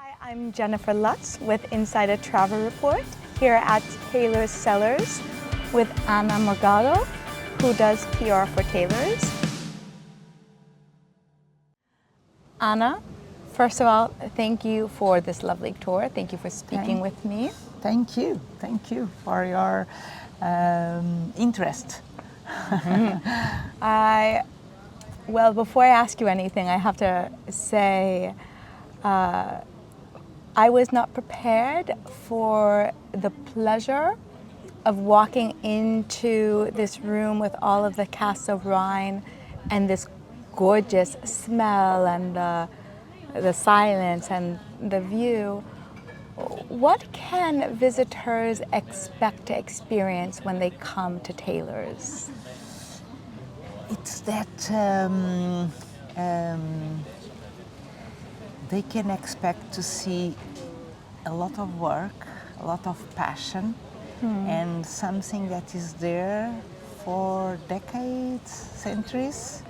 Hi, I'm Jennifer Lutz with Insider Travel Report here at Taylor's Cellars with Anna Morgado, who does PR for Taylor's. Anna, first of all, thank you for this lovely tour. Thank you for speaking with me. Thank you. Thank you for your interest. Well, before I ask you anything, I have to say I was not prepared for the pleasure of walking into this room with all of the casks of wine and this gorgeous smell and the silence and the view. What can visitors expect to experience when they come to Taylor's? It's that they can expect to see a lot of work, a lot of passion, and something that is there for decades, centuries.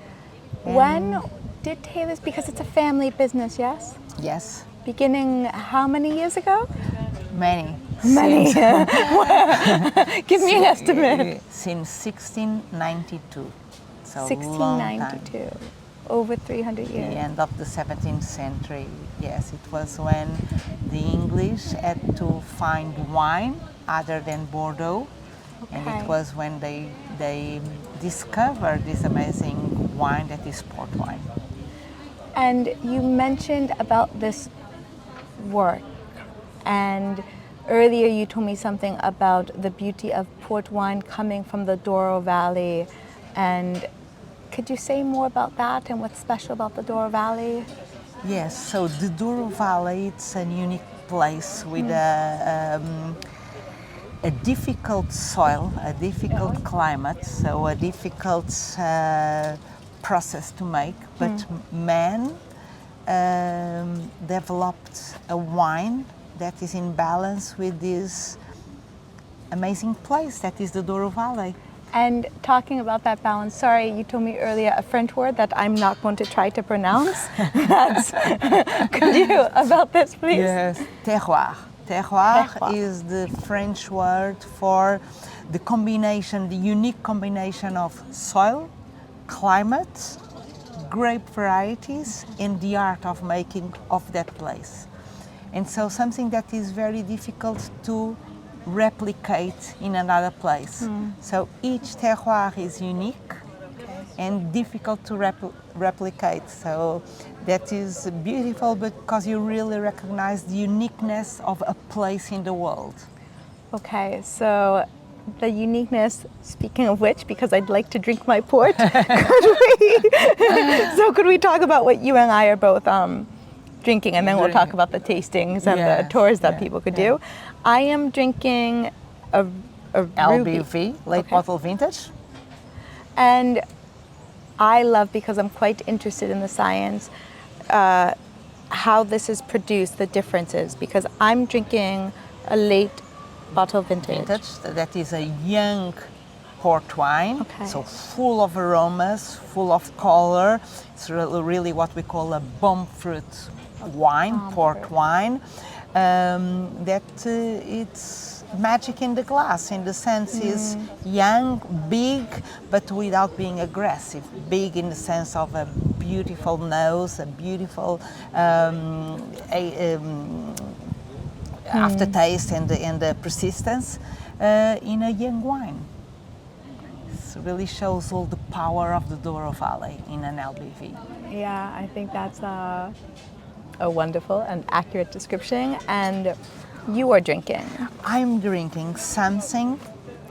When did Taylor's, because it's a family business, yes? Yes, Beginning how many years ago? many. Many. Give me an estimate. Since 1692. So long time. 1692. Over 300 The years. end of the 17th century. Yes, it was when the English had to find wine other than Bordeaux, and Okay. it was when they discovered this amazing wine that is port wine. And you mentioned about this work, and earlier you told me something about the beauty of port wine coming from the Douro Valley. And could you say more about that and what's special about the Douro Valley? Yes, so the Douro Valley, it's a unique place with a difficult soil, a difficult climate, so a difficult process to make, but man developed a wine that is in balance with this amazing place that is the Douro Valley. And talking about that balance, sorry, you told me earlier a French word that I'm not going to try to pronounce. Could you, about this, please? Yes, terroir. Terroir Terroir. is the French word for the combination, the unique combination of soil, climate, grape varieties, and the art of making of that place. And so something that is very difficult to replicate in another place. So each terroir is unique and difficult to replicate. So that is beautiful because you really recognize the uniqueness of a place in the world. Okay, so the uniqueness, speaking of which, because I'd like to drink my port, could we talk about what you and I are both drinking, and then we'll talk about the tastings and the tours that people could do. I am drinking a ruby. LBV, late bottle vintage. And I love, because I'm quite interested in the science, how this is produced, the differences, because I'm drinking a late bottle vintage. That is a young port wine, Okay. so full of aromas, full of color. It's really what we call a bomb fruit wine, port wine. It's magic in the glass, in the sense is young, big, but without being aggressive. Big in the sense of a beautiful nose, a beautiful aftertaste and the persistence in a young wine. It really shows all the power of the Douro Valley in an LBV. Yeah, I think that's a wonderful and accurate description. And you are drinking. I'm drinking something.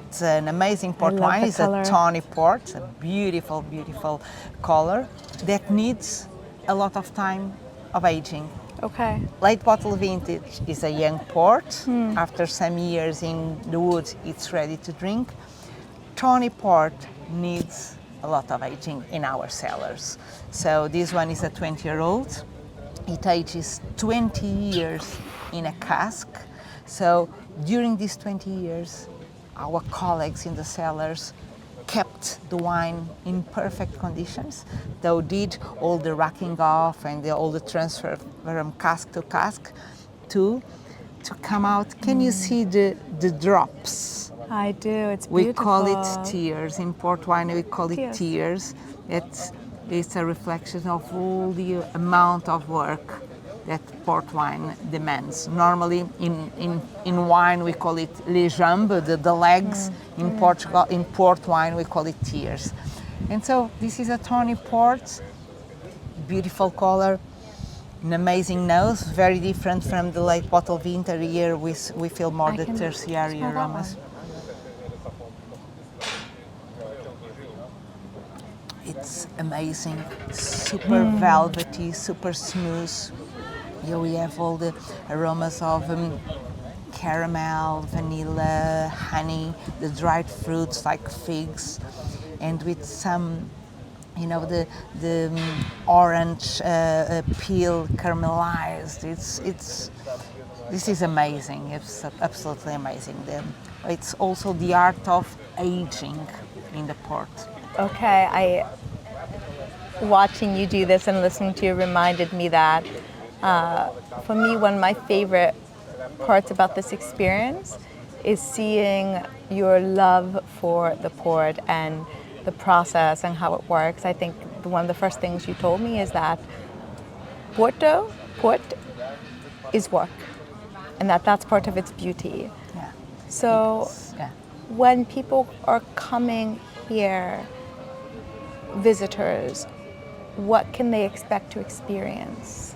It's an amazing port wine. It's color. a tawny port, a beautiful, beautiful color that needs a lot of time of aging. Okay. Late bottle vintage is a young port. After some years in the wood, it's ready to drink. Tawny port needs a lot of aging in our cellars. So this one is a 20-year-old. It ages 20 years in a cask. So during these 20 years, our colleagues in the cellars kept the wine in perfect conditions. They did all the racking off and all the transfer from cask to cask to come out. Can you see the drops? I do. It's We beautiful. call it tears. In port wine, we call it Tears. tears. It's a reflection of all the amount of work that port wine demands. Normally, in wine, we call it les jambes, the legs. In Portugal, in port wine, we call it tears. And so this is a tawny port, beautiful color, an amazing nose, very different from the late bottle vintage. Here we feel more I the can tertiary smell that aromas. one. It's amazing, super velvety, super smooth. Here we have all the aromas of caramel, vanilla, honey, the dried fruits like figs, and with some, you know, the orange peel caramelized. This is amazing. It's absolutely amazing. It's also the art of aging in the port. Okay, watching you do this and listening to you reminded me that for me, one of my favorite parts about this experience is seeing your love for the port and the process and how it works. I think one of the first things you told me is that port is work, and that's part of its beauty. Yeah. So Yeah. when people are coming here, visitors, what can they expect to experience?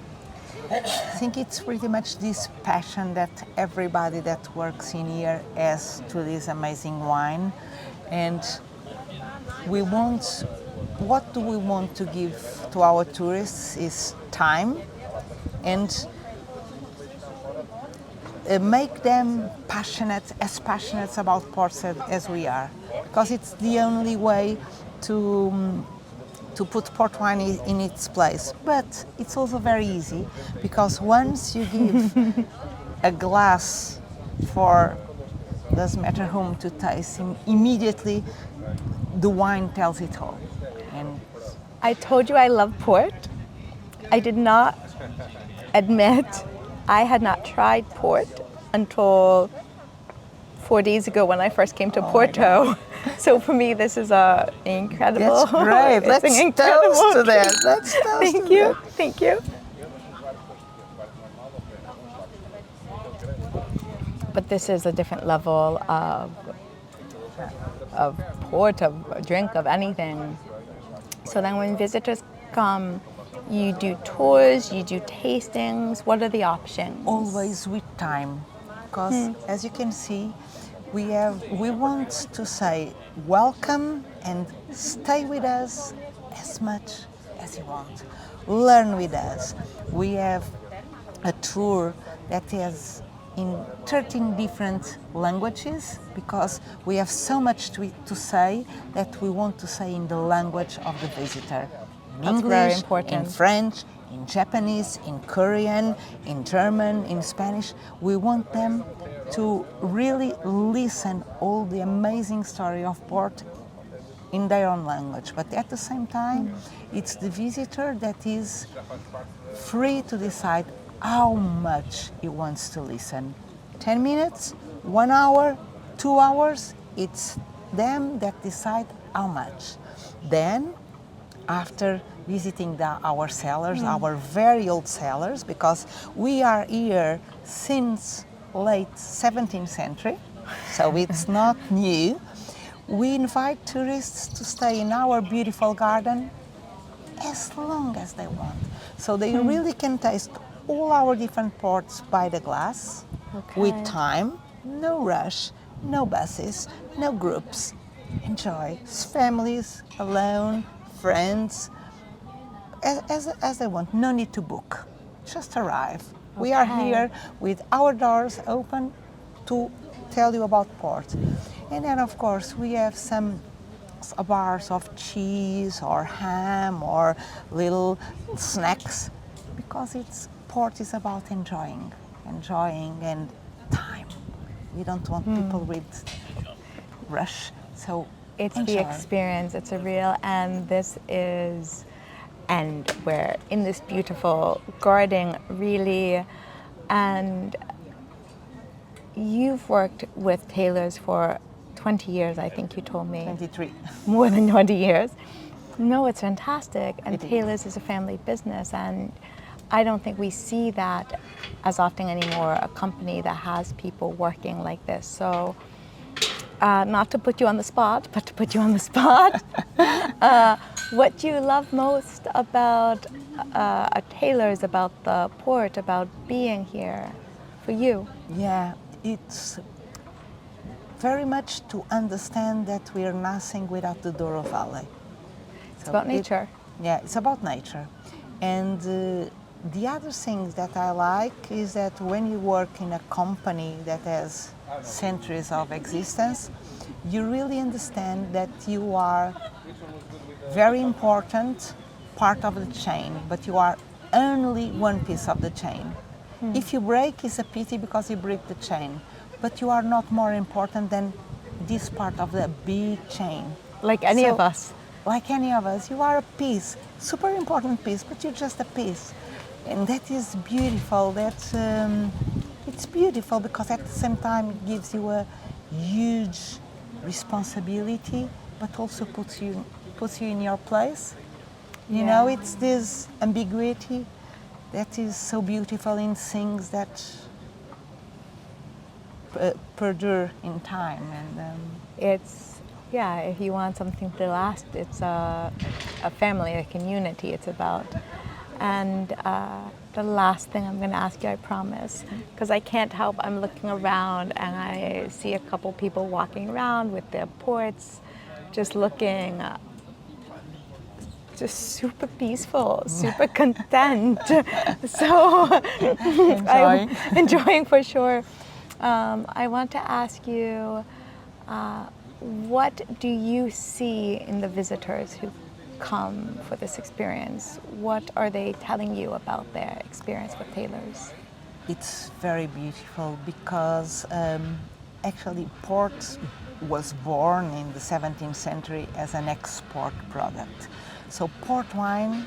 I think it's pretty much this passion that everybody that works in here has to this amazing wine. And what do we want to give to our tourists is time and make them as passionate about ports as we are. Because it's the only way to put port wine in its place. But it's also very easy because once you give a glass for doesn't matter whom to taste, immediately the wine tells it all. And I told you I love port. I did not admit I had not tried port until 4 days ago when I first came to Porto. So for me, this is incredible. that's great. It's Let's an incredible toast to that. treat. Let's toast Thank to you. that. Thank you. But this is a different level of port, of a drink, of anything. So then when visitors come, you do tours, you do tastings. What are the options? Always with time, because as you can see, we want to say welcome and stay with us as much as you want. Learn with us. We have a tour that is in 13 different languages because we have so much to say that we want to say in the language of the visitor. In That's English, very important. in French, in Japanese, in Korean, in German, in Spanish. We want them to really listen all the amazing story of port in their own language. But at the same time, it's the visitor that is free to decide how much he wants to listen. 10 minutes, 1 hour, 2 hours, it's them that decide how much. Then, after visiting our cellars, our very old cellars, because we are here since late 17th century, so it's not new. We invite tourists to stay in our beautiful garden as long as they want. So they really can taste all our different ports by the glass, with time, no rush, no buses, no groups. Enjoy, families, alone, friends, as they want, no need to book, just arrive. We are here with our doors open to tell you about port. And then of course we have some bars of cheese or ham or little snacks because port is about enjoying and time. We don't want people with rush, so It's the Enjoy. experience. It's a real, and this is, and we're in this beautiful garden, really, and you've worked with tailors for 20 years, I think you told me. 23. More than 20 years. No, it's fantastic. And It is. tailors is a family business, and I don't think we see that as often anymore, a company that has people working like this. So, not to put you on the spot, but to put you on the spot, what do you love most about a tailor's, about the port, about being here for you? Yeah, it's very much to understand that we are nothing without the Douro Valley. It's about nature. Yeah, it's about nature. And the other thing that I like is that when you work in a company that has centuries of existence, you really understand that you are very important part of the chain, but you are only one piece of the chain. If you break, it's a pity because you break the chain, but you are not more important than this part of the big chain. Like any So, of us. Like any of us, you are a piece, super important piece, but you're just a piece. And that is beautiful. It's beautiful because at the same time it gives you a huge responsibility, but also puts you in your place. You know, Yeah. it's this ambiguity that is so beautiful in things that perdure in time. And It's, yeah, if you want something to last, it's a family, a community it's about. And the last thing I'm going to ask you, I promise, because I can't help, I'm looking around and I see a couple people walking around with their ports, just looking just super peaceful, super content. So Enjoying. I'm enjoying for sure. I want to ask you, what do you see in the visitors who come for this experience? What are they telling you about their experience with tailors? It's very beautiful because actually port was born in the 17th century as an export product. So port wine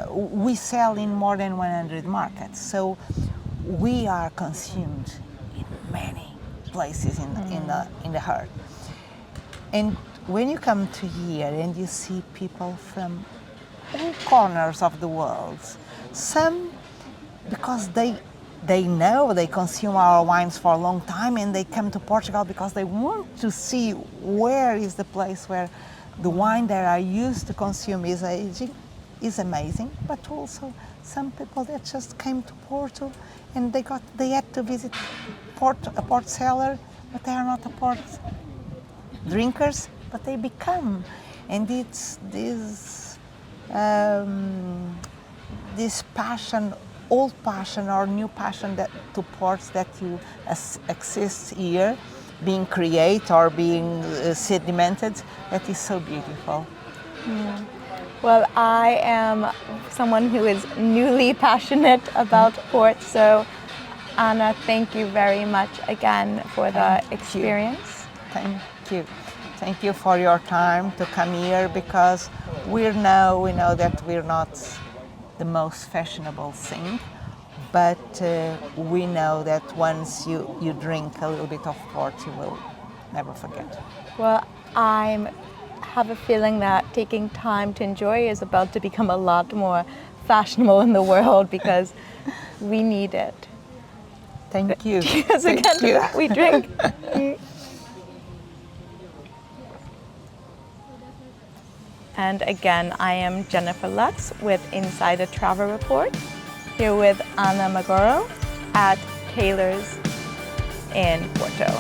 we sell in more than 100 markets. So we are consumed in many places in the earth. And when you come to here and you see people from all corners of the world, some because they know they consume our wines for a long time and they come to Portugal because they want to see where is the place where the wine that I used to consume is aging, is amazing, but also some people that just came to Porto and they had to visit a port cellar, but they are not a port drinkers, but they become. And it's this passion, old passion or new passion that to ports that you exist here, being created or being sedimented, that is so beautiful. Yeah. Well, I am someone who is newly passionate about port, so Anna, thank you very much again for the experience. Thank you. Thank you for your time to come here because we know that we're not the most fashionable thing, but we know that once you drink a little bit of port, you will never forget. Well, I have a feeling that taking time to enjoy is about to become a lot more fashionable in the world because we need it. Thank you. Cheers Thank again. you. We drink. And again, I am Jennifer Lutz with Inside the Travel Report, here with Anna Magoro at Tailors in Porto.